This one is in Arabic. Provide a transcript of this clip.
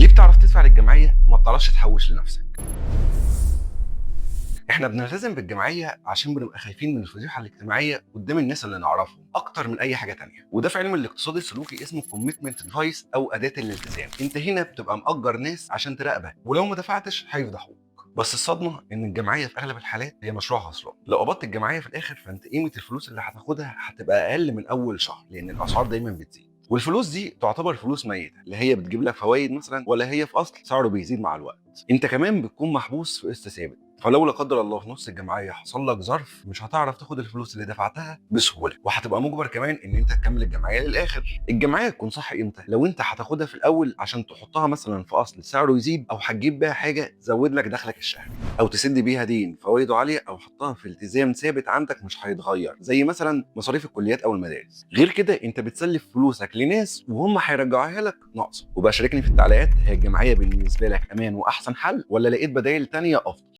ليه بتعرف تدفع للجمعيه وما بتعرفش تحوش لنفسك؟ احنا بنلتزم بالجمعيه عشان بنبقى خايفين من الفضيحه الاجتماعيه قدام الناس اللي نعرفهم اكتر من اي حاجه تانية، وده في علم الاقتصاد السلوكي اسمه كوميتمنت ديفايس او اداه الالتزام. انت هنا بتبقى مأجر ناس عشان تراقبك، ولو ما دفعتش هيفضحوك. بس الصدمه ان الجمعيه في اغلب الحالات هي مشروع خسران. لو قبضت الجمعيه في الاخر فانت قيمه الفلوس اللي هتاخدها هتبقى اقل من اول شهر، لان الاسعار دايما بتزيد، والفلوس دي تعتبر فلوس ميته، لا هي بتجيب لك فوائد مثلا ولا هي في اصل سعره بيزيد مع الوقت. انت كمان بتكون محبوس في قسط ثابت، فلو لا قدر الله في نص الجمعيه حصل لك ظرف مش هتعرف تاخد الفلوس اللي دفعتها بسهوله، وهتبقى مجبر كمان ان انت تكمل الجمعيه للاخر. الجمعيه تكون صح امتى؟ لو انت هتاخدها في الاول عشان تحطها مثلا في اصل سعره يزيد، او هتجيب بيها حاجه تزود لك دخلك الشهري، او تسد بيها دين فوائده عاليه، او حطها في التزام ثابت عندك مش هيتغير زي مثلا مصاريف الكليات او المدارس. غير كده انت بتسلف فلوسك لناس وهم هيرجعوها لك ناقصه. وبقى شاركني في التعليقات، هي الجمعيه بالنسبه لك امان واحسن حل، ولا لقيت بدائل تانية افضل؟